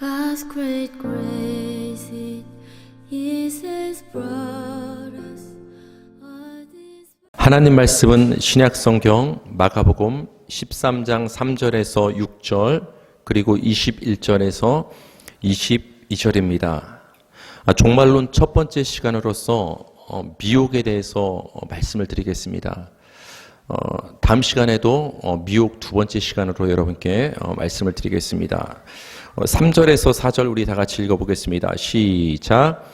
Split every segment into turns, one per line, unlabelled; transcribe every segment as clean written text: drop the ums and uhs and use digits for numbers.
God's great grace it is has brought us all this.
하나님 말씀은 신약성경 마가복음 13장 3절에서 6절 그리고 21절에서 22절입니다. 종말론 첫 번째 시간으로서 미혹에 대해서 말씀을 드리겠습니다. 다음 시간에도 미혹 두 번째 시간으로 여러분께 말씀을 드리겠습니다. 3절에서 4절 우리 다 같이 읽어보겠습니다. 시작.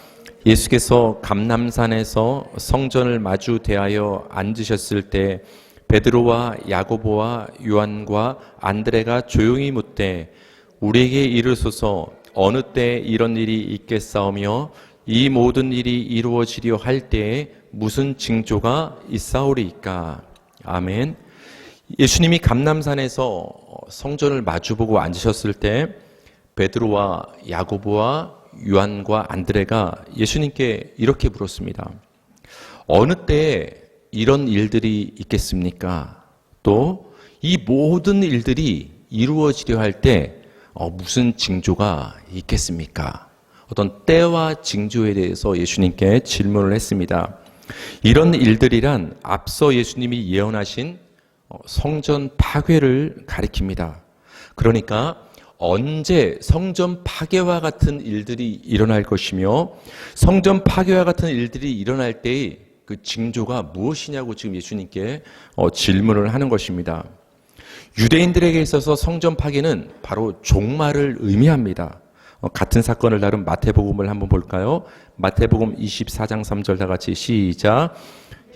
예수께서 감람산에서 성전을 마주 대하여 앉으셨을 때 베드로와 야고보와 요한과 안드레가 조용히 묻되 우리에게 이르소서 어느 때 이런 일이 있겠사오며 이 모든 일이 이루어지려 할 때에 무슨 징조가 있사오리이까. 아멘. 예수님이 감람산에서 성전을 마주보고 앉으셨을 때 베드로와 야고보와 요한과 안드레가 예수님께 이렇게 물었습니다. 어느 때에 이런 일들이 있겠습니까? 또 이 모든 일들이 이루어지려 할 때 무슨 징조가 있겠습니까? 어떤 때와 징조에 대해서 예수님께 질문을 했습니다. 이런 일들이란 앞서 예수님이 예언하신 성전 파괴를 가리킵니다. 그러니까 언제 성전 파괴와 같은 일들이 일어날 것이며 성전 파괴와 같은 일들이 일어날 때의 그 징조가 무엇이냐고 지금 예수님께 질문을 하는 것입니다. 유대인들에게 있어서 성전 파괴는 바로 종말을 의미합니다. 같은 사건을 다룬 마태복음을 한번 볼까요? 마태복음 24장 3절 다 같이 시작.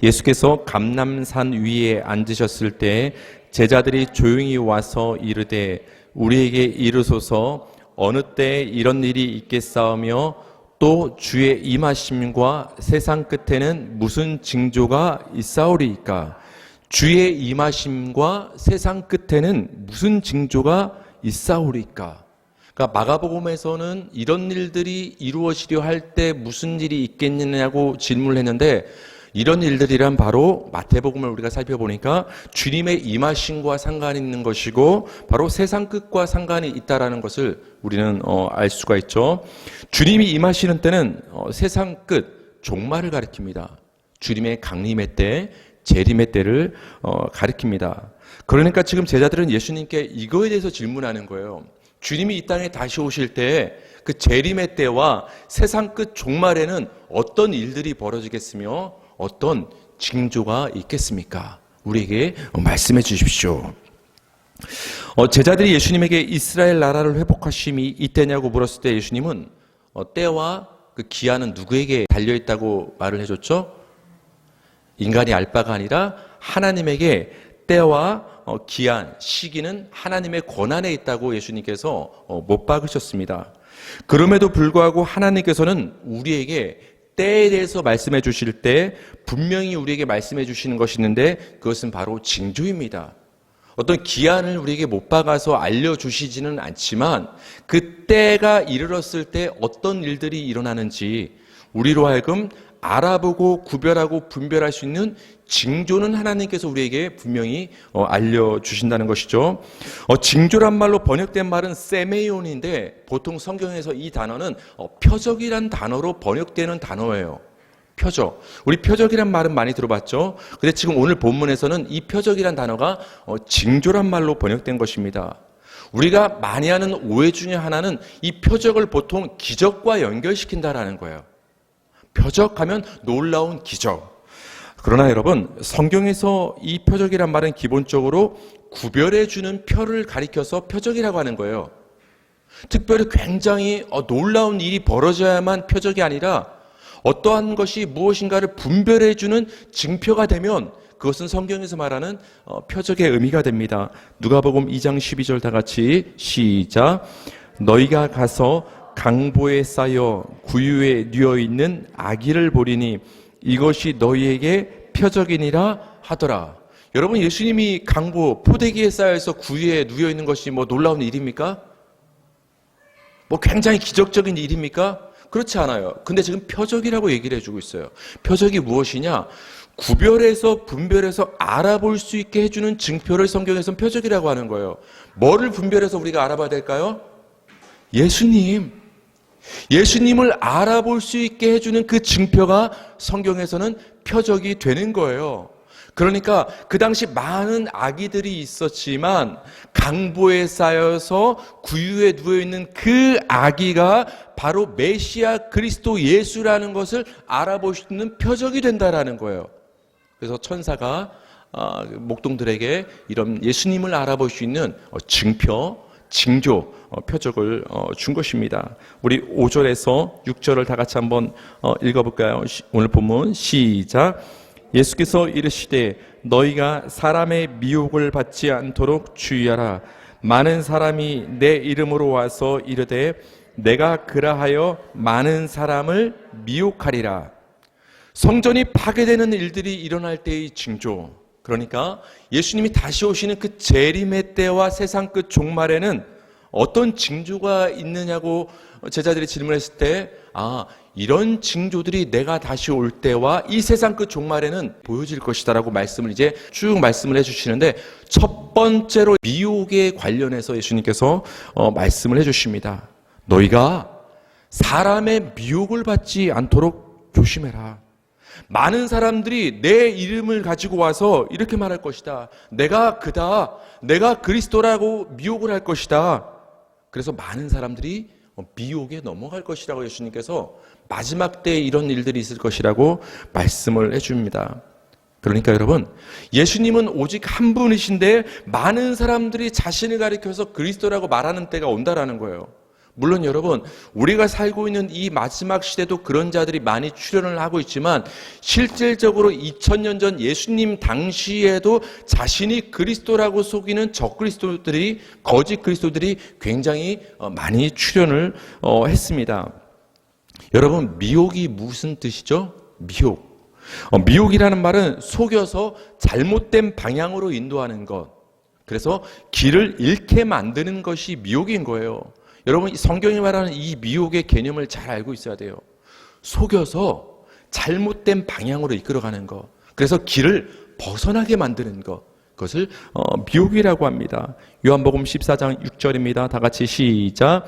예수께서 감람산 위에 앉으셨을 때 제자들이 조용히 와서 이르되 우리에게 이르소서 어느 때 이런 일이 있겠사오며 또 주의 임하심과 세상 끝에는 무슨 징조가 있사오리이까. 주의 임하심과 세상 끝에는 무슨 징조가 있사오리이까. 그러니까 마가복음에서는 이런 일들이 이루어지려 할 때 무슨 일이 있겠느냐고 질문을 했는데 이런 일들이란 바로 마태복음을 우리가 살펴보니까 주님의 임하심과 상관이 있는 것이고 바로 세상 끝과 상관이 있다라는 것을 우리는 알 수가 있죠. 주님이 임하시는 때는 세상 끝, 종말을 가리킵니다. 주님의 강림의 때, 재림의 때를 가리킵니다. 그러니까 지금 제자들은 예수님께 이거에 대해서 질문하는 거예요. 주님이 이 땅에 다시 오실 때 그 재림의 때와 세상 끝 종말에는 어떤 일들이 벌어지겠으며 어떤 징조가 있겠습니까? 우리에게 말씀해 주십시오. 제자들이 예수님에게 이스라엘 나라를 회복하심이 이때냐고 물었을 때 예수님은 때와 그 기한은 누구에게 달려있다고 말을 해줬죠? 인간이 알 바가 아니라 하나님에게 때와 기한, 시기는 하나님의 권한에 있다고 예수님께서 못 박으셨습니다. 그럼에도 불구하고 하나님께서는 우리에게 때에 대해서 말씀해 주실 때 분명히 우리에게 말씀해 주시는 것이 있는데 그것은 바로 징조입니다. 어떤 기한을 우리에게 못 박아서 알려주시지는 않지만 그 때가 이르렀을 때 어떤 일들이 일어나는지 우리로 하여금 알아보고 구별하고 분별할 수 있는 징조는 하나님께서 우리에게 분명히 알려주신다는 것이죠. 징조란 말로 번역된 말은 세메온인데 보통 성경에서 이 단어는 표적이란 단어로 번역되는 단어예요. 표적. 우리 표적이란 말은 많이 들어봤죠. 근데 지금 오늘 본문에서는 이 표적이란 단어가 징조란 말로 번역된 것입니다. 우리가 많이 하는 오해 중에 하나는 이 표적을 보통 기적과 연결시킨다라는 거예요. 표적하면 놀라운 기적. 그러나 여러분, 성경에서 이 표적이란 말은 기본적으로 구별해주는 표를 가리켜서 표적이라고 하는 거예요. 특별히 굉장히 놀라운 일이 벌어져야만 표적이 아니라 어떠한 것이 무엇인가를 분별해주는 징표가 되면 그것은 성경에서 말하는 표적의 의미가 됩니다. 누가복음 2장 12절 다 같이 시작. 너희가 가서 강보에 쌓여 구유에 뉘어있는 아기를 보리니 이것이 너희에게 표적이니라 하더라. 여러분, 예수님이 강보, 포대기에 쌓여서 구유에 누워있는 것이 놀라운 일입니까? 굉장히 기적적인 일입니까? 그렇지 않아요. 근데 지금 표적이라고 얘기를 해주고 있어요. 표적이 무엇이냐? 구별해서 분별해서 알아볼 수 있게 해주는 증표를 성경에서는 표적이라고 하는 거예요. 뭐를 분별해서 우리가 알아봐야 될까요? 예수님을 알아볼 수 있게 해주는 그 증표가 성경에서는 표적이 되는 거예요. 그러니까 그 당시 많은 아기들이 있었지만 강보에 쌓여서 구유에 누워있는 그 아기가 바로 메시아 그리스도 예수라는 것을 알아볼 수 있는 표적이 된다라는 거예요. 그래서 천사가 목동들에게 이런 예수님을 알아볼 수 있는 증표, 징조, 표적을 준 것입니다. 우리 5절에서 6절을 다 같이 한번 읽어볼까요? 오늘 본문 시작. 예수께서 이르시되 너희가 사람의 미혹을 받지 않도록 주의하라. 많은 사람이 내 이름으로 와서 이르되 내가 그라하여 많은 사람을 미혹하리라. 성전이 파괴되는 일들이 일어날 때의 징조, 그러니까 예수님이 다시 오시는 그 재림의 때와 세상 끝 종말에는 어떤 징조가 있느냐고 제자들이 질문했을 때 이런 징조들이 내가 다시 올 때와 이 세상 끝 종말에는 보여질 것이다 라고 말씀을 이제 쭉 말씀을 해주시는데, 첫 번째로 미혹에 관련해서 예수님께서 말씀을 해주십니다. 너희가 사람의 미혹을 받지 않도록 조심해라. 많은 사람들이 내 이름을 가지고 와서 이렇게 말할 것이다. 내가 그다, 내가 그리스도라고 미혹을 할 것이다. 그래서 많은 사람들이 미혹에 넘어갈 것이라고 예수님께서 마지막 때에 이런 일들이 있을 것이라고 말씀을 해줍니다. 그러니까 여러분, 예수님은 오직 한 분이신데 많은 사람들이 자신을 가리켜서 그리스도라고 말하는 때가 온다라는 거예요. 물론 여러분, 우리가 살고 있는 이 마지막 시대도 그런 자들이 많이 출현을 하고 있지만 실질적으로 2000년 전 예수님 당시에도 자신이 그리스도라고 속이는 적그리스도들이, 거짓 그리스도들이 굉장히 많이 출현을 했습니다. 여러분, 미혹이 무슨 뜻이죠? 미혹이라는 말은 속여서 잘못된 방향으로 인도하는 것, 그래서 길을 잃게 만드는 것이 미혹인 거예요. 여러분, 성경이 말하는 이 미혹의 개념을 잘 알고 있어야 돼요. 속여서 잘못된 방향으로 이끌어가는 것, 그래서 길을 벗어나게 만드는 것, 그것을 미혹이라고 합니다. 요한복음 14장 6절입니다. 다 같이 시작.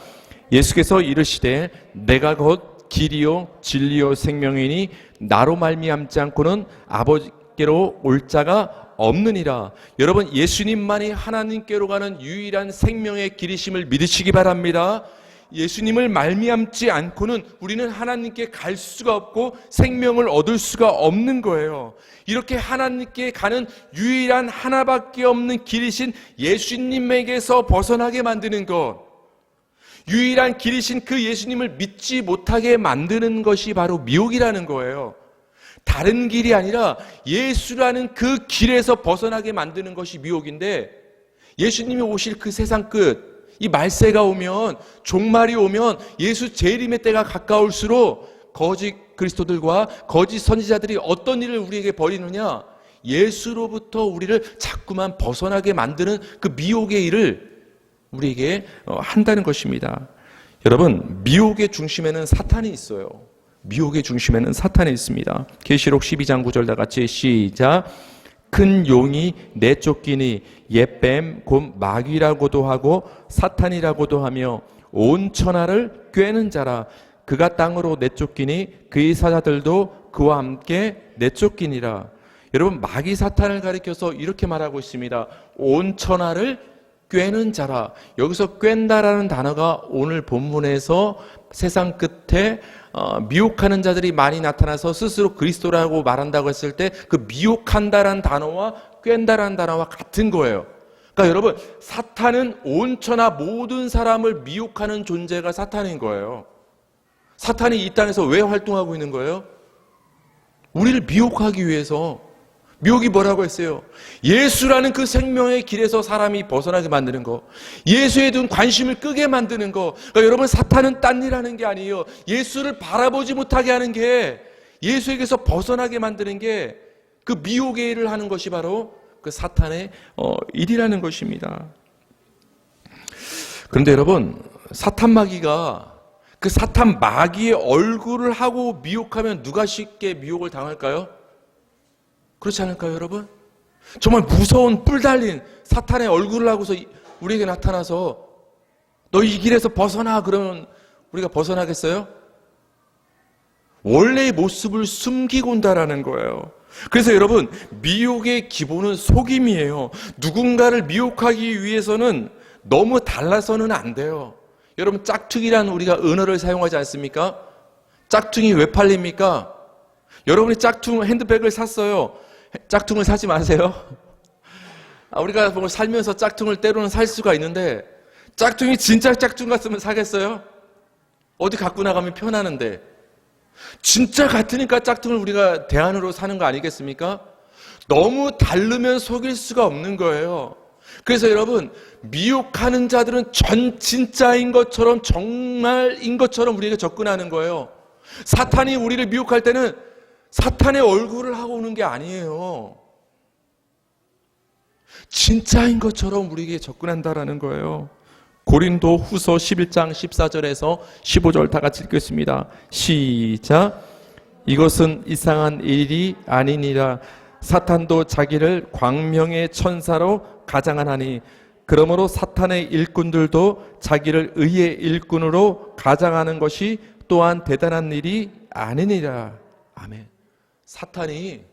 예수께서 이르시되 내가 곧 길이요 진리요 생명이니 나로 말미암지 않고는 아버지께로 올 자가 없느니라. 여러분, 예수님만이 하나님께로 가는 유일한 생명의 길이심을 믿으시기 바랍니다. 예수님을 말미암지 않고는 우리는 하나님께 갈 수가 없고 생명을 얻을 수가 없는 거예요. 이렇게 하나님께 가는 유일한 하나밖에 없는 길이신 예수님에게서 벗어나게 만드는 것, 유일한 길이신 그 예수님을 믿지 못하게 만드는 것이 바로 미혹이라는 거예요. 다른 길이 아니라 예수라는 그 길에서 벗어나게 만드는 것이 미혹인데, 예수님이 오실 그 세상 끝, 이 말세가 오면, 종말이 오면, 예수 재림의 때가 가까울수록 거짓 그리스도들과 거짓 선지자들이 어떤 일을 우리에게 벌이느냐, 예수로부터 우리를 자꾸만 벗어나게 만드는 그 미혹의 일을 우리에게 한다는 것입니다. 여러분, 미혹의 중심에는 사탄이 있어요. 미혹의 중심에는 사탄이 있습니다. 계시록 12장 9절 다 같이 시작. 큰 용이 내쫓기니 옛뱀 곧 마귀라고도 하고 사탄이라고도 하며 온 천하를 꿰는 자라. 그가 땅으로 내쫓기니 그의 사자들도 그와 함께 내쫓기니라. 여러분, 마귀 사탄을 가리켜서 이렇게 말하고 있습니다. 온 천하를 꿰는 자라. 여기서 꿰다라는 단어가 오늘 본문에서 세상 끝에 미혹하는 자들이 많이 나타나서 스스로 그리스도라고 말한다고 했을 때 그 미혹한다라는 단어와 꿰다라는 단어와 같은 거예요. 그러니까 여러분, 사탄은 온 천하 모든 사람을 미혹하는 존재가 사탄인 거예요. 사탄이 이 땅에서 왜 활동하고 있는 거예요? 우리를 미혹하기 위해서. 미혹이 뭐라고 했어요? 예수라는 그 생명의 길에서 사람이 벗어나게 만드는 거, 예수에 대한 관심을 끄게 만드는 거. 그러니까 여러분, 사탄은 딴 일 하는 게 아니에요. 예수를 바라보지 못하게 하는 게, 예수에게서 벗어나게 만드는 게 그 미혹의 일을 하는 것이 바로 그 사탄의 일이라는 것입니다. 그런데 여러분, 사탄 마귀가 그 사탄 마귀의 얼굴을 하고 미혹하면 누가 쉽게 미혹을 당할까요? 그렇지 않을까요, 여러분? 정말 무서운 뿔 달린 사탄의 얼굴을 하고서 우리에게 나타나서 너 이 길에서 벗어나. 그러면 우리가 벗어나겠어요? 원래의 모습을 숨기고 온다라는 거예요. 그래서 여러분, 미혹의 기본은 속임이에요. 누군가를 미혹하기 위해서는 너무 달라서는 안 돼요. 여러분, 짝퉁이란 우리가 언어를 사용하지 않습니까? 짝퉁이 왜 팔립니까? 여러분이 짝퉁 핸드백을 샀어요. 짝퉁을 사지 마세요. 우리가 뭐 살면서 짝퉁을 때로는 살 수가 있는데, 짝퉁이 진짜 짝퉁 같으면 사겠어요? 어디 갖고 나가면 편하는데. 진짜 같으니까 짝퉁을 우리가 대안으로 사는 거 아니겠습니까? 너무 다르면 속일 수가 없는 거예요. 그래서 여러분, 미혹하는 자들은 전 진짜인 것처럼, 정말인 것처럼 우리에게 접근하는 거예요. 사탄이 우리를 미혹할 때는 사탄의 얼굴을 하고 오는 게 아니에요. 진짜인 것처럼 우리에게 접근한다라는 거예요. 고린도 후서 11장 14절에서 15절 다 같이 읽겠습니다. 시작. 이것은 이상한 일이 아니니라. 사탄도 자기를 광명의 천사로 가장하나니, 그러므로 사탄의 일꾼들도 자기를 의의 일꾼으로 가장하는 것이 또한 대단한 일이 아니니라. 아멘. 사탄이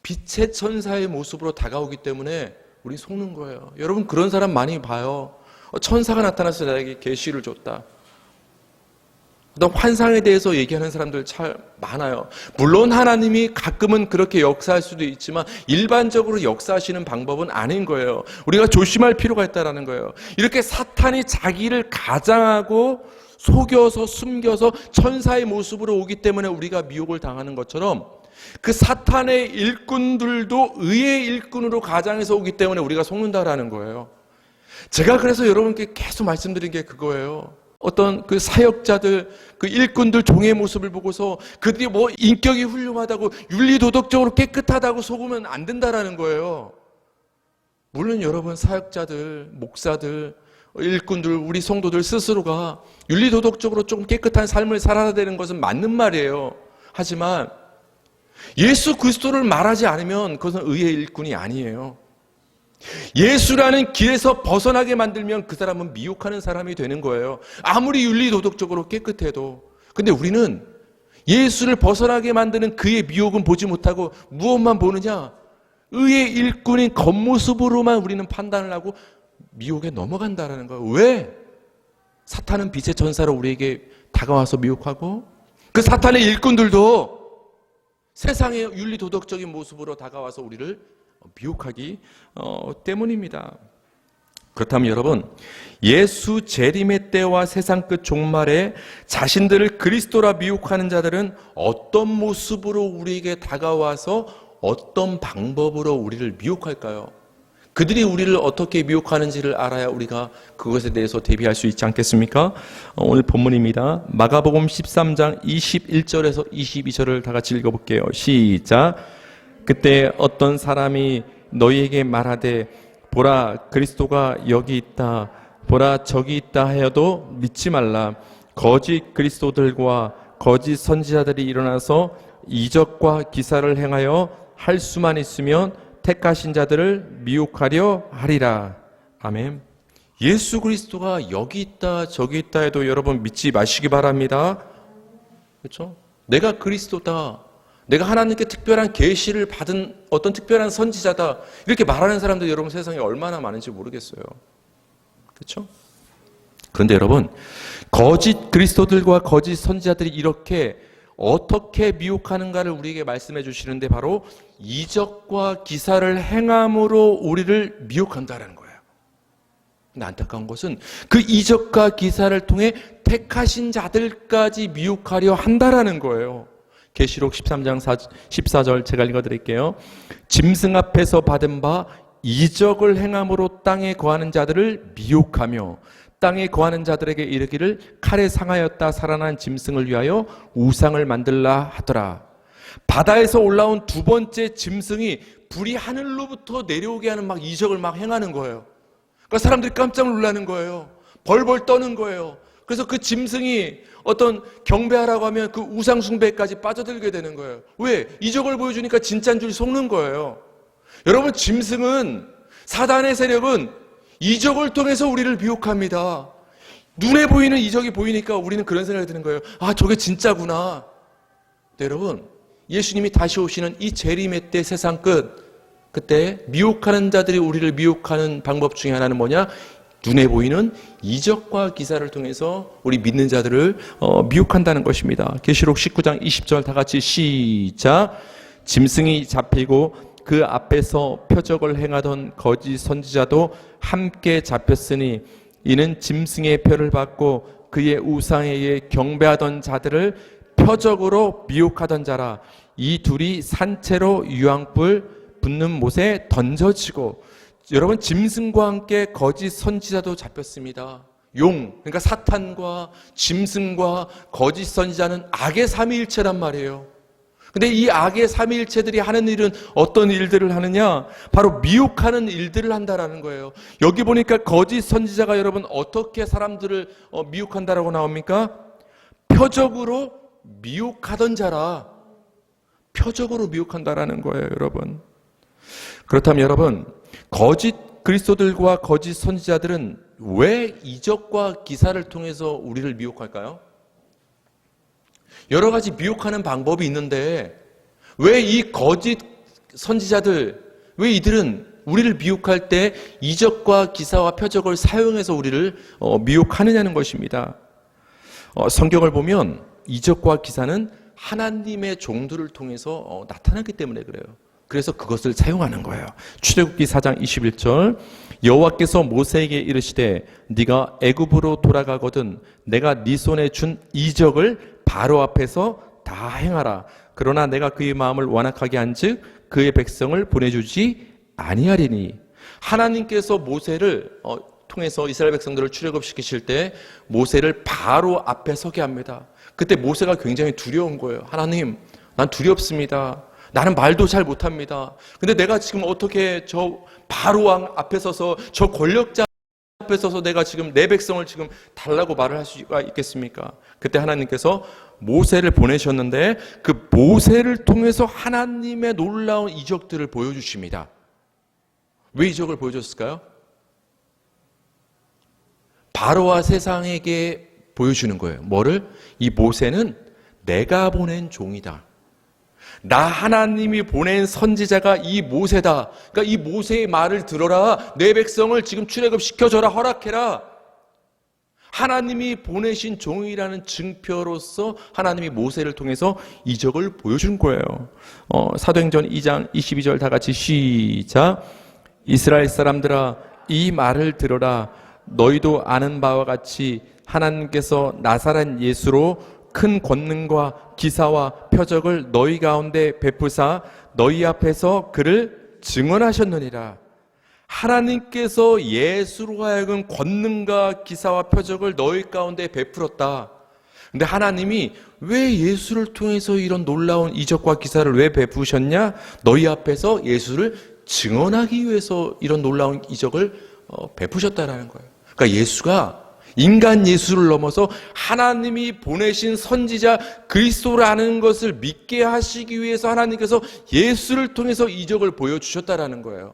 빛의 천사의 모습으로 다가오기 때문에 우리 속는 거예요. 여러분, 그런 사람 많이 봐요. 천사가 나타나서 나에게 계시를 줬다. 어떤 환상에 대해서 얘기하는 사람들 참 많아요. 물론 하나님이 가끔은 그렇게 역사할 수도 있지만 일반적으로 역사하시는 방법은 아닌 거예요. 우리가 조심할 필요가 있다는 거예요. 이렇게 사탄이 자기를 가장하고 속여서 숨겨서 천사의 모습으로 오기 때문에 우리가 미혹을 당하는 것처럼, 그 사탄의 일꾼들도 의의 일꾼으로 가장해서 오기 때문에 우리가 속는다라는 거예요. 제가 그래서 여러분께 계속 말씀드린 게 그거예요. 어떤 그 사역자들, 그 일꾼들 종의 모습을 보고서 그들이 뭐 인격이 훌륭하다고, 윤리도덕적으로 깨끗하다고 속으면 안 된다라는 거예요. 물론 여러분, 사역자들, 목사들, 일꾼들, 우리 성도들 스스로가 윤리도덕적으로 조금 깨끗한 삶을 살아야 되는 것은 맞는 말이에요. 하지만 예수 그리스도를 말하지 않으면 그것은 의의 일꾼이 아니에요. 예수라는 길에서 벗어나게 만들면 그 사람은 미혹하는 사람이 되는 거예요. 아무리 윤리도덕적으로 깨끗해도. 근데 우리는 예수를 벗어나게 만드는 그의 미혹은 보지 못하고 무엇만 보느냐? 의의 일꾼인 겉모습으로만 우리는 판단을 하고 미혹에 넘어간다는 거예요. 왜? 사탄은 빛의 천사로 우리에게 다가와서 미혹하고, 그 사탄의 일꾼들도 세상의 윤리도덕적인 모습으로 다가와서 우리를 미혹하기 때문입니다. 그렇다면 여러분, 예수 재림의 때와 세상 끝 종말에 자신들을 그리스도라 미혹하는 자들은 어떤 모습으로 우리에게 다가와서 어떤 방법으로 우리를 미혹할까요? 그들이 우리를 어떻게 미혹하는지를 알아야 우리가 그것에 대해서 대비할 수 있지 않겠습니까? 오늘 본문입니다. 마가복음 13장 21절에서 22절을 다 같이 읽어볼게요. 시작. 그때 어떤 사람이 너희에게 말하되 보라, 그리스도가 여기 있다, 보라, 저기 있다 하여도 믿지 말라. 거짓 그리스도들과 거짓 선지자들이 일어나서 이적과 기사를 행하여 할 수만 있으면 택하신 자들을 미혹하려 하리라. 아멘. 예수 그리스도가 여기 있다 저기 있다 해도 여러분 믿지 마시기 바랍니다. 그렇죠? 내가 그리스도다, 내가 하나님께 특별한 계시를 받은 어떤 특별한 선지자다, 이렇게 말하는 사람들 여러분 세상에 얼마나 많은지 모르겠어요. 그렇죠? 그런데 여러분, 거짓 그리스도들과 거짓 선지자들이 이렇게 어떻게 미혹하는가를 우리에게 말씀해 주시는데 바로 이적과 기사를 행함으로 우리를 미혹한다는 거예요. 근데 안타까운 것은 그 이적과 기사를 통해 택하신 자들까지 미혹하려 한다라는 거예요. 계시록 13장 14절 제가 읽어드릴게요. 짐승 앞에서 받은 바 이적을 행함으로 땅에 거하는 자들을 미혹하며 땅에 거하는 자들에게 이르기를 칼에 상하였다 살아난 짐승을 위하여 우상을 만들라 하더라. 바다에서 올라온 두 번째 짐승이 불이 하늘로부터 내려오게 하는 막 이적을 막 행하는 거예요. 그러니까 사람들이 깜짝 놀라는 거예요. 벌벌 떠는 거예요. 그래서 그 짐승이 어떤 경배하라고 하면 그 우상 숭배까지 빠져들게 되는 거예요. 왜? 이적을 보여주니까 진짜인 줄 속는 거예요. 여러분, 짐승은, 사단의 세력은 이적을 통해서 우리를 미혹합니다. 눈에 보이는 이적이 보이니까 우리는 그런 생각이 드는 거예요. 아, 저게 진짜구나. 네, 여러분, 예수님이 다시 오시는 이 재림의 때 세상 그때 미혹하는 자들이 우리를 미혹하는 방법 중에 하나는 뭐냐? 눈에 보이는 이적과 기사를 통해서 우리 믿는 자들을 미혹한다는 것입니다. 계시록 19장 20절 다 같이 시작. 짐승이 잡히고 그 앞에서 표적을 행하던 거짓 선지자도 함께 잡혔으니 이는 짐승의 표를 받고 그의 우상에 의해 경배하던 자들을 표적으로 미혹하던 자라. 이 둘이 산채로 유황불 붙는 못에 던져지고. 여러분, 짐승과 함께 거짓 선지자도 잡혔습니다. 그러니까 사탄과 짐승과 거짓 선지자는 악의 삼위일체란 말이에요. 근데 이 악의 삼위일체들이 하는 일은 어떤 일들을 하느냐? 바로 미혹하는 일들을 한다라는 거예요. 여기 보니까 거짓 선지자가 여러분 어떻게 사람들을 미혹한다라고 나옵니까? 표적으로 미혹하던 자라. 표적으로 미혹한다라는 거예요, 여러분. 그렇다면 여러분, 거짓 그리스도들과 거짓 선지자들은 왜 이적과 기사를 통해서 우리를 미혹할까요? 여러 가지 미혹하는 방법이 있는데 왜 이 거짓 선지자들, 왜 이들은 우리를 미혹할 때 이적과 기사와 표적을 사용해서 우리를 미혹하느냐는 것입니다. 성경을 보면 이적과 기사는 하나님의 종들을 통해서 나타나기 때문에 그래요. 그래서 그것을 사용하는 거예요. 출애굽기 4장 21절 여호와께서 모세에게 이르시되 네가 애굽으로 돌아가거든 내가 네 손에 준 이적을 바로 앞에서 다 행하라. 그러나 내가 그의 마음을 완악하게 한즉 그의 백성을 보내주지 아니하리니. 하나님께서 모세를 통해서 이스라엘 백성들을 출애굽시키실 때 모세를 바로 앞에 서게 합니다. 그때 모세가 굉장히 두려운 거예요. 하나님, 난 두렵습니다. 나는 말도 잘 못합니다. 근데 내가 지금 어떻게 저 바로 왕 앞에 서서 저 권력자 앞에 서서 내가 지금 내 백성을 지금 달라고 말을 할 수가 있겠습니까? 그때 하나님께서 모세를 보내셨는데 그 모세를 통해서 하나님의 놀라운 이적들을 보여주십니다. 왜 이적을 보여줬을까요? 바로와 세상에게 보여주는 거예요. 뭐를? 이 모세는 내가 보낸 종이다. 나 하나님이 보낸 선지자가 이 모세다. 그러니까 이 모세의 말을 들어라. 내 백성을 지금 출애굽시켜줘라. 허락해라. 하나님이 보내신 종이라는 증표로서 하나님이 모세를 통해서 이적을 보여준 거예요. 사도행전 2장 22절 다 같이 시작. 이스라엘 사람들아 이 말을 들어라. 너희도 아는 바와 같이 하나님께서 나사렛 예수로 큰 권능과 기사와 표적을 너희 가운데 베푸사 너희 앞에서 그를 증언하셨느니라. 하나님께서 예수로 하여금 권능과 기사와 표적을 너희 가운데 베풀었다. 근데 하나님이 왜 예수를 통해서 이런 놀라운 이적과 기사를 왜 베푸셨냐? 너희 앞에서 예수를 증언하기 위해서 이런 놀라운 이적을 베푸셨다라는 거예요. 그러니까 예수가 인간 예수를 넘어서 하나님이 보내신 선지자 그리스도라는 것을 믿게 하시기 위해서 하나님께서 예수를 통해서 이적을 보여주셨다라는 거예요.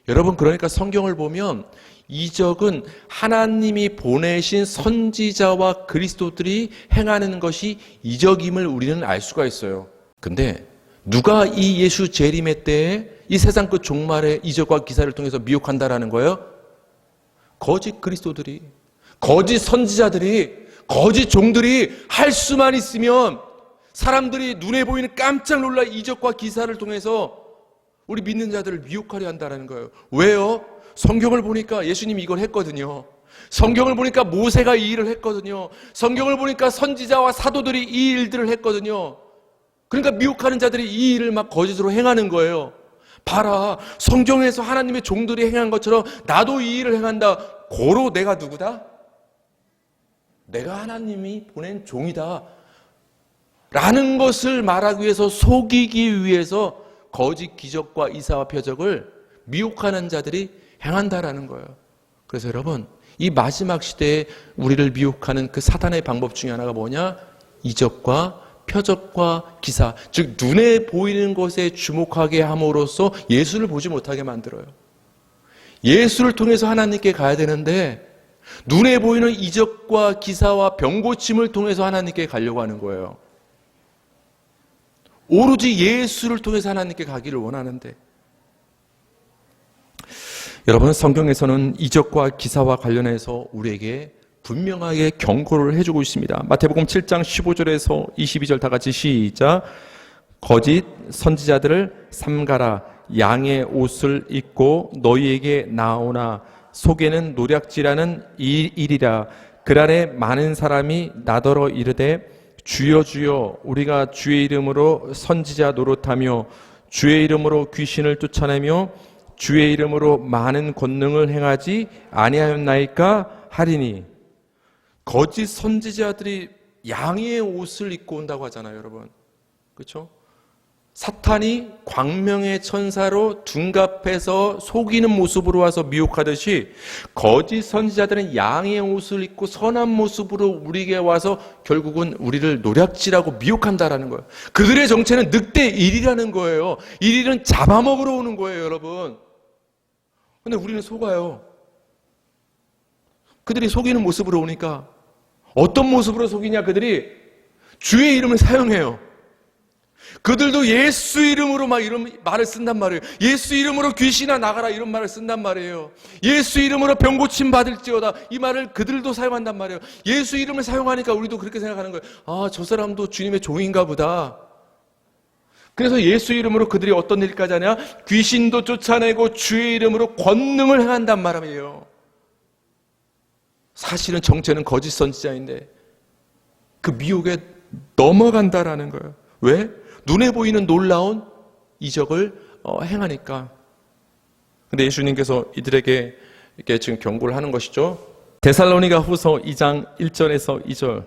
여러분, 그러니까 성경을 보면 이적은 하나님이 보내신 선지자와 그리스도들이 행하는 것이 이적임을 우리는 알 수가 있어요. 근데 누가 이 예수 재림의 때에 이 세상 끝 종말의 이적과 기사를 통해서 미혹한다라는 거예요? 거짓 그리스도들이, 거짓 선지자들이, 거짓 종들이 할 수만 있으면 사람들이 눈에 보이는 깜짝 놀랄 이적과 기사를 통해서 우리 믿는 자들을 미혹하려 한다는 거예요. 왜요? 성경을 보니까 예수님이 이걸 했거든요. 성경을 보니까 모세가 이 일을 했거든요. 성경을 보니까 선지자와 사도들이 이 일들을 했거든요. 그러니까 미혹하는 자들이 이 일을 막 거짓으로 행하는 거예요. 봐라, 성경에서 하나님의 종들이 행한 것처럼 나도 이 일을 행한다. 고로 내가 누구다? 내가 하나님이 보낸 종이다 라는 것을 말하기 위해서, 속이기 위해서 거짓 기적과 이사와 표적을 미혹하는 자들이 행한다라는 거예요. 그래서 여러분, 이 마지막 시대에 우리를 미혹하는 그 사단의 방법 중에 하나가 뭐냐? 이적과 표적과 기사, 즉 눈에 보이는 것에 주목하게 함으로써 예수를 보지 못하게 만들어요. 예수를 통해서 하나님께 가야 되는데 눈에 보이는 이적과 기사와 병고침을 통해서 하나님께 가려고 하는 거예요. 오로지 예수를 통해서 하나님께 가기를 원하는데, 여러분, 성경에서는 이적과 기사와 관련해서 우리에게 분명하게 경고를 해주고 있습니다. 마태복음 7장 15절에서 22절 다 같이 시작. 거짓 선지자들을 삼가라. 양의 옷을 입고 너희에게 나오나 속에는 노략질하는 일이라. 그날에 많은 사람이 나더러 이르되 주여 주여 우리가 주의 이름으로 선지자 노릇하며 주의 이름으로 귀신을 쫓아내며 주의 이름으로 많은 권능을 행하지 아니하였나이까 하리니. 거짓 선지자들이 양의 옷을 입고 온다고 하잖아요, 여러분. 그렇죠? 사탄이 광명의 천사로 둔갑해서 속이는 모습으로 와서 미혹하듯이 거짓 선지자들은 양의 옷을 입고 선한 모습으로 우리에게 와서 결국은 우리를 노략질하고 미혹한다라는 거예요. 그들의 정체는 늑대 일이라는 거예요. 일일은 잡아먹으러 오는 거예요, 여러분. 근데 우리는 속아요. 그들이 속이는 모습으로 오니까 어떤 모습으로 속이냐? 그들이 주의 이름을 사용해요. 그들도 예수 이름으로 막 이런 말을 쓴단 말이에요. 예수 이름으로 귀신아 나가라 이런 말을 쓴단 말이에요. 예수 이름으로 병고침 받을지어다 이 말을 그들도 사용한단 말이에요. 예수 이름을 사용하니까 우리도 그렇게 생각하는 거예요. 아, 저 사람도 주님의 종인가 보다. 그래서 예수 이름으로 그들이 어떤 일까지 하냐? 귀신도 쫓아내고 주의 이름으로 권능을 행한단 말이에요. 사실은 정체는 거짓 선지자인데 그 미혹에 넘어간다라는 거예요. 왜? 눈에 보이는 놀라운 이적을 행하니까. 근데 예수님께서 이들에게 이렇게 지금 경고를 하는 것이죠. 데살로니가 후서 2장 1절에서 2절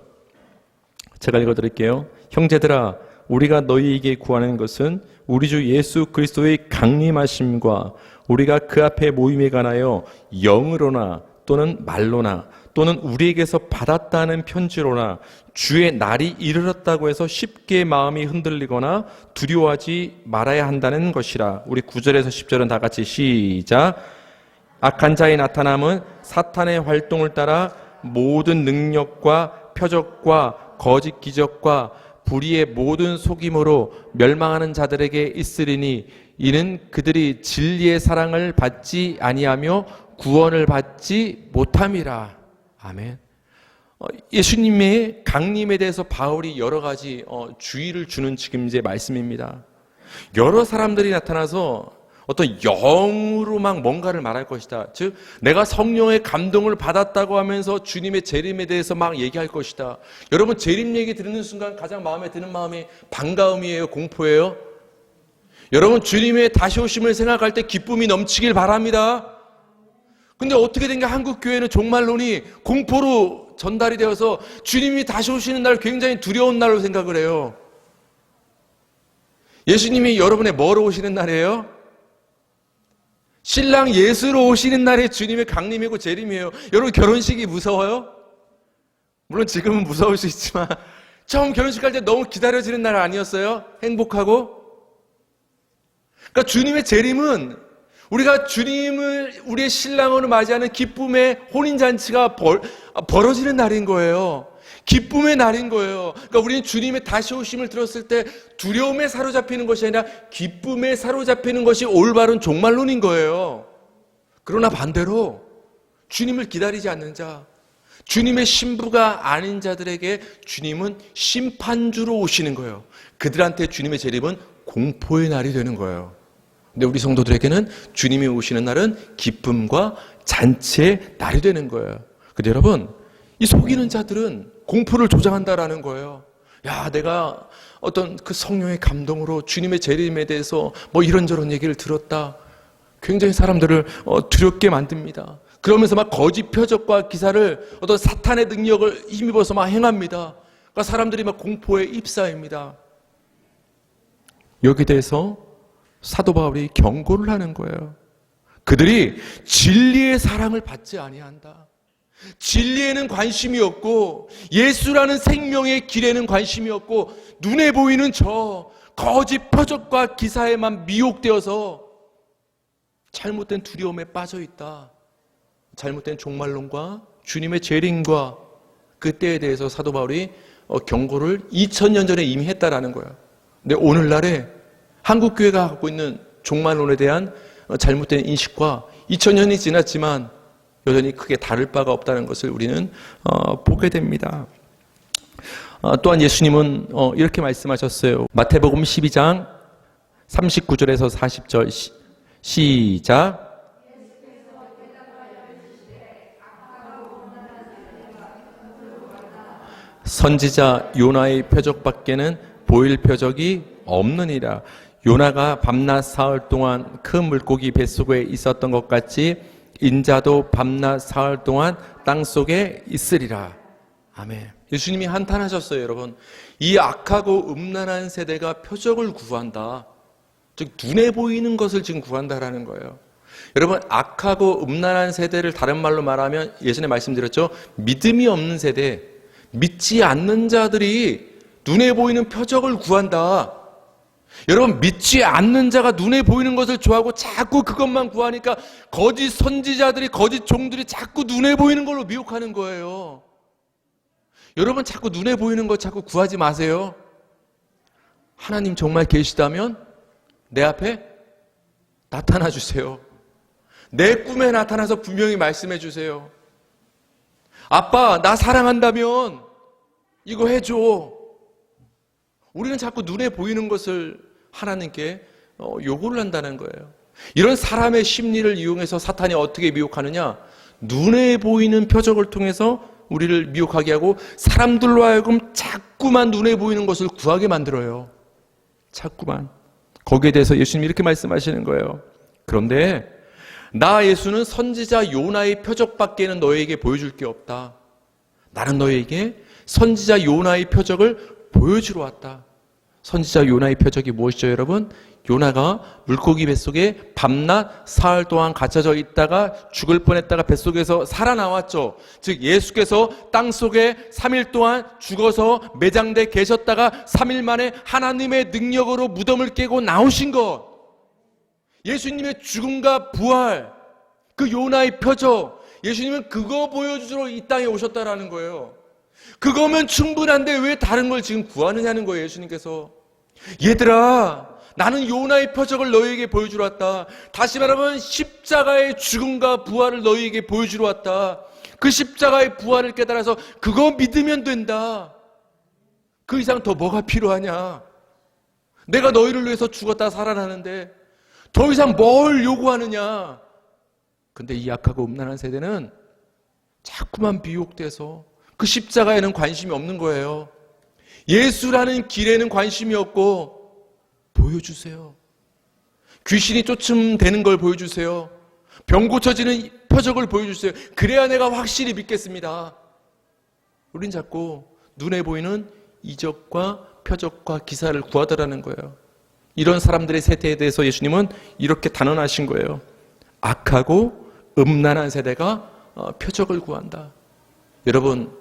제가 읽어드릴게요. 형제들아 우리가 너희에게 구하는 것은 우리 주 예수 그리스도의 강림하심과 우리가 그 앞에 모임에 관하여 영으로나 또는 말로나 또는 우리에게서 받았다는 편지로나 주의 날이 이르렀다고 해서 쉽게 마음이 흔들리거나 두려워하지 말아야 한다는 것이라. 우리 9절에서 10절은 다 같이 시작. 악한 자의 나타남은 사탄의 활동을 따라 모든 능력과 표적과 거짓 기적과 불의의 모든 속임으로 멸망하는 자들에게 있으리니 이는 그들이 진리의 사랑을 받지 아니하며 구원을 받지 못함이라. 아멘. 예수님의 강림에 대해서 바울이 여러 가지 주의를 주는 지금 이제 말씀입니다. 여러 사람들이 나타나서 어떤 영으로 막 뭔가를 말할 것이다. 즉 내가 성령의 감동을 받았다고 하면서 주님의 재림에 대해서 막 얘기할 것이다. 여러분 재림 얘기 듣는 순간 가장 마음에 드는 마음이 반가움이에요, 공포예요? 여러분 주님의 다시 오심을 생각할 때 기쁨이 넘치길 바랍니다. 근데 어떻게 된 게 한국 교회는 종말론이 공포로 전달이 되어서 주님이 다시 오시는 날 굉장히 두려운 날로 생각을 해요. 예수님이 여러분의 뭐로 오시는 날이에요? 신랑 예수로 오시는 날이 주님의 강림이고 재림이에요. 여러분 결혼식이 무서워요? 물론 지금은 무서울 수 있지만 처음 결혼식 할 때 너무 기다려지는 날 아니었어요? 행복하고? 그러니까 주님의 재림은 우리가 주님을 우리의 신랑으로 맞이하는 기쁨의 혼인잔치가 벌어지는 날인 거예요. 기쁨의 날인 거예요. 그러니까 우리는 주님의 다시 오심을 들었을 때 두려움에 사로잡히는 것이 아니라 기쁨에 사로잡히는 것이 올바른 종말론인 거예요. 그러나 반대로 주님을 기다리지 않는 자, 주님의 신부가 아닌 자들에게 주님은 심판주로 오시는 거예요. 그들한테 주님의 재림은 공포의 날이 되는 거예요. 근데 우리 성도들에게는 주님이 오시는 날은 기쁨과 잔치의 날이 되는 거예요. 근데 여러분, 이 속이는 자들은 공포를 조장한다라는 거예요. 야, 내가 어떤 그 성령의 감동으로 주님의 재림에 대해서 뭐 이런저런 얘기를 들었다. 굉장히 사람들을 두렵게 만듭니다. 그러면서 막 거짓 표적과 기사를 어떤 사탄의 능력을 힘입어서 막 행합니다. 그러니까 사람들이 막 공포에 휩싸입니다. 여기에 대해서 사도 바울이 경고를 하는 거예요. 그들이 진리의 사랑을 받지 아니한다. 진리에는 관심이 없고 예수라는 생명의 길에는 관심이 없고 눈에 보이는 저 거짓 표적과 기사에만 미혹되어서 잘못된 두려움에 빠져 있다. 잘못된 종말론과 주님의 재림과 그 때에 대해서 사도 바울이 경고를 2000년 전에 이미 했다라는 거야. 근데 오늘날에 한국교회가 갖고 있는 종말론에 대한 잘못된 인식과 2000년이 지났지만 여전히 크게 다를 바가 없다는 것을 우리는 보게 됩니다. 또한 예수님은 이렇게 말씀하셨어요. 마태복음 12장 39절에서 40절 시작. 선지자 요나의 표적밖에는 보일 표적이 없느니라. 요나가 밤낮 사흘 동안 큰 물고기 뱃속에 있었던 것 같이 인자도 밤낮 사흘 동안 땅속에 있으리라. 아멘. 예수님이 한탄하셨어요, 여러분. 이 악하고 음란한 세대가 표적을 구한다. 즉 눈에 보이는 것을 지금 구한다라는 거예요. 여러분, 악하고 음란한 세대를 다른 말로 말하면 예전에 말씀드렸죠. 믿음이 없는 세대, 믿지 않는 자들이 눈에 보이는 표적을 구한다. 여러분, 믿지 않는 자가 눈에 보이는 것을 좋아하고 자꾸 그것만 구하니까 거짓 선지자들이, 거짓 종들이 자꾸 눈에 보이는 걸로 미혹하는 거예요. 여러분, 자꾸 눈에 보이는 것 자꾸 구하지 마세요. 하나님 정말 계시다면 내 앞에 나타나 주세요. 내 꿈에 나타나서 분명히 말씀해 주세요. 아빠, 나 사랑한다면 이거 해줘. 우리는 자꾸 눈에 보이는 것을 하나님께 요구를 한다는 거예요. 이런 사람의 심리를 이용해서 사탄이 어떻게 미혹하느냐? 눈에 보이는 표적을 통해서 우리를 미혹하게 하고 사람들로 하여금 자꾸만 눈에 보이는 것을 구하게 만들어요. 자꾸만. 거기에 대해서 예수님이 이렇게 말씀하시는 거예요. 그런데 나 예수는 선지자 요나의 표적밖에는 너희에게 보여줄 게 없다. 나는 너희에게 선지자 요나의 표적을 보여주러 왔다. 선지자 요나의 표적이 무엇이죠, 여러분? 요나가 물고기 뱃속에 밤낮 사흘 동안 갇혀져 있다가 죽을 뻔했다가 뱃속에서 살아나왔죠. 즉 예수께서 땅속에 3일 동안 죽어서 매장돼 계셨다가 3일 만에 하나님의 능력으로 무덤을 깨고 나오신 것. 예수님의 죽음과 부활, 그 요나의 표적, 예수님은 그거 보여주러 이 땅에 오셨다라는 거예요. 그거면 충분한데 왜 다른 걸 지금 구하느냐는 거예요, 예수님께서. 얘들아, 나는 요나의 표적을 너희에게 보여주러 왔다. 다시 말하면 십자가의 죽음과 부활을 너희에게 보여주러 왔다. 그 십자가의 부활을 깨달아서 그거 믿으면 된다. 그 이상 더 뭐가 필요하냐? 내가 너희를 위해서 죽었다 살아나는데 더 이상 뭘 요구하느냐? 근데 이 약하고 음란한 세대는 자꾸만 미혹돼서 그 십자가에는 관심이 없는 거예요. 예수라는 길에는 관심이 없고, 보여주세요. 귀신이 쫓음되는 걸 보여주세요. 병 고쳐지는 표적을 보여주세요. 그래야 내가 확실히 믿겠습니다. 우린 자꾸 눈에 보이는 이적과 표적과 기사를 구하더라는 거예요. 이런 사람들의 세대에 대해서 예수님은 이렇게 단언하신 거예요. 악하고 음란한 세대가 표적을 구한다. 여러분,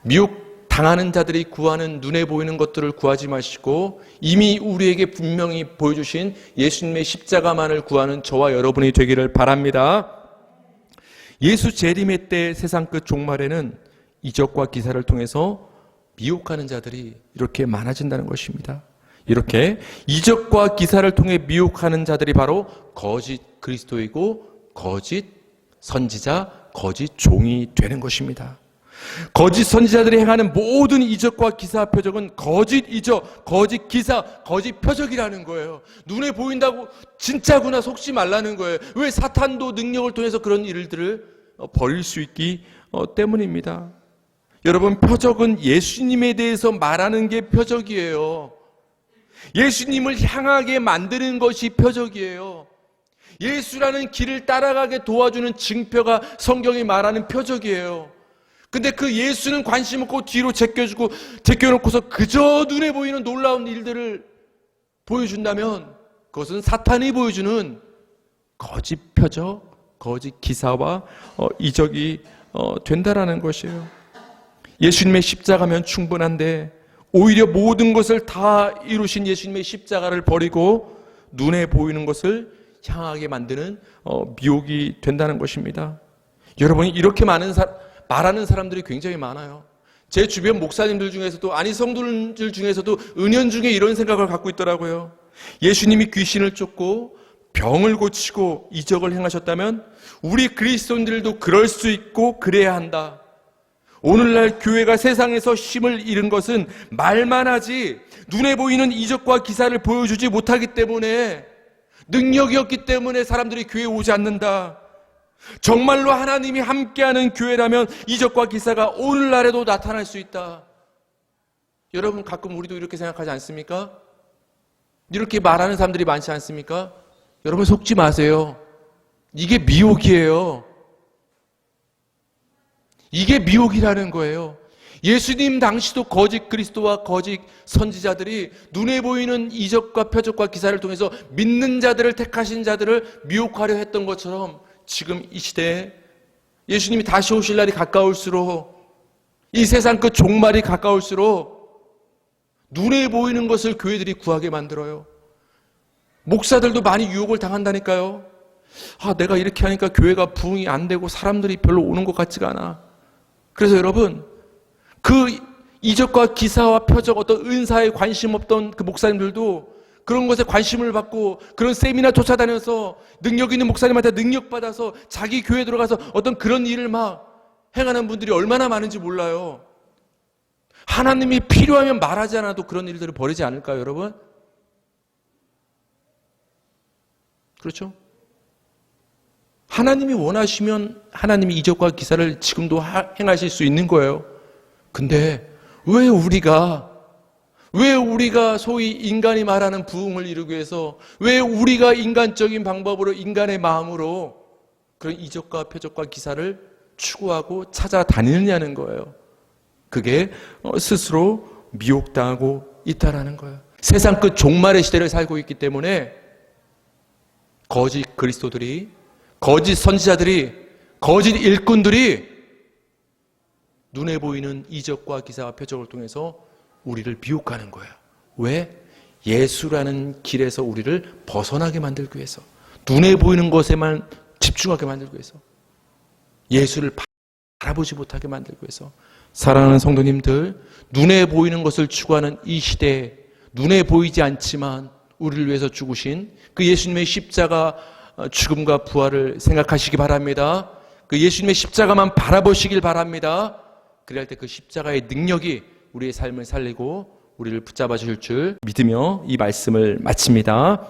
미혹 당하는 자들이 구하는 눈에 보이는 것들을 구하지 마시고 이미 우리에게 분명히 보여주신 예수님의 십자가만을 구하는 저와 여러분이 되기를 바랍니다. 예수 재림의 때 세상 끝 종말에는 이적과 기사를 통해서 미혹하는 자들이 이렇게 많아진다는 것입니다. 이렇게 이적과 기사를 통해 미혹하는 자들이 바로 거짓 그리스도이고 거짓 선지자, 거짓 종이 되는 것입니다. 거짓 선지자들이 행하는 모든 이적과 기사 표적은 거짓 이적, 거짓 기사, 거짓 표적이라는 거예요. 눈에 보인다고 진짜구나 속지 말라는 거예요. 왜? 사탄도 능력을 통해서 그런 일들을 벌일 수 있기 때문입니다. 여러분, 표적은 예수님에 대해서 말하는 게 표적이에요. 예수님을 향하게 만드는 것이 표적이에요. 예수라는 길을 따라가게 도와주는 증표가 성경이 말하는 표적이에요. 근데 그 예수는 관심 없고 뒤로 제껴놓고서 그저 눈에 보이는 놀라운 일들을 보여준다면 그것은 사탄이 보여주는 거짓 표적, 거짓 기사와 이적이 된다라는 것이에요. 예수님의 십자가면 충분한데 오히려 모든 것을 다 이루신 예수님의 십자가를 버리고 눈에 보이는 것을 향하게 만드는 미혹이 된다는 것입니다. 여러분이 이렇게 말하는 사람들이 굉장히 많아요. 제 주변 목사님들 중에서도, 아니 성도들 중에서도 은연중에 이런 생각을 갖고 있더라고요. 예수님이 귀신을 쫓고 병을 고치고 이적을 행하셨다면 우리 그리스도인들도 그럴 수 있고 그래야 한다. 오늘날 교회가 세상에서 힘을 잃은 것은 말만 하지 눈에 보이는 이적과 기사를 보여주지 못하기 때문에, 능력이 없기 때문에 사람들이 교회에 오지 않는다. 정말로 하나님이 함께하는 교회라면 이적과 기사가 오늘날에도 나타날 수 있다. 여러분, 가끔 우리도 이렇게 생각하지 않습니까? 이렇게 말하는 사람들이 많지 않습니까? 여러분, 속지 마세요. 이게 미혹이에요. 이게 미혹이라는 거예요. 예수님 당시도 거짓 그리스도와 거짓 선지자들이 눈에 보이는 이적과 표적과 기사를 통해서 믿는 자들을, 택하신 자들을 미혹하려 했던 것처럼, 지금 이 시대에 예수님이 다시 오실 날이 가까울수록, 이 세상 끝 종말이 가까울수록 눈에 보이는 것을 교회들이 구하게 만들어요. 목사들도 많이 유혹을 당한다니까요. 내가 이렇게 하니까 교회가 부흥이 안 되고 사람들이 별로 오는 것 같지가 않아. 그래서 여러분, 그 이적과 기사와 표적, 어떤 은사에 관심 없던 그 목사님들도 그런 것에 관심을 받고 그런 세미나 쫓아다녀서 능력 있는 목사님한테 능력받아서 자기 교회에 들어가서 어떤 그런 일을 막 행하는 분들이 얼마나 많은지 몰라요. 하나님이 필요하면 말하지 않아도 그런 일들을 벌이지 않을까요, 여러분? 그렇죠? 하나님이 원하시면 하나님이 이적과 기사를 지금도 행하실 수 있는 거예요. 근데 왜 우리가 소위 인간이 말하는 부흥을 이루기 위해서, 왜 우리가 인간적인 방법으로, 인간의 마음으로 그런 이적과 표적과 기사를 추구하고 찾아다니느냐는 거예요. 그게 스스로 미혹당하고 있다라는 거예요. 세상 끝 종말의 시대를 살고 있기 때문에 거짓 그리스도들이, 거짓 선지자들이, 거짓 일꾼들이 눈에 보이는 이적과 기사와 표적을 통해서 우리를 미혹하는 거예요. 왜? 예수라는 길에서 우리를 벗어나게 만들기 위해서, 눈에 보이는 것에만 집중하게 만들기 위해서, 예수를 바라보지 못하게 만들기 위해서. 사랑하는 성도님들, 눈에 보이는 것을 추구하는 이 시대에 눈에 보이지 않지만 우리를 위해서 죽으신 그 예수님의 십자가 죽음과 부활을 생각하시기 바랍니다. 그 예수님의 십자가만 바라보시길 바랍니다. 그럴 때 그 십자가의 능력이 우리의 삶을 살리고 우리를 붙잡아 주실 줄 믿으며 이 말씀을 마칩니다.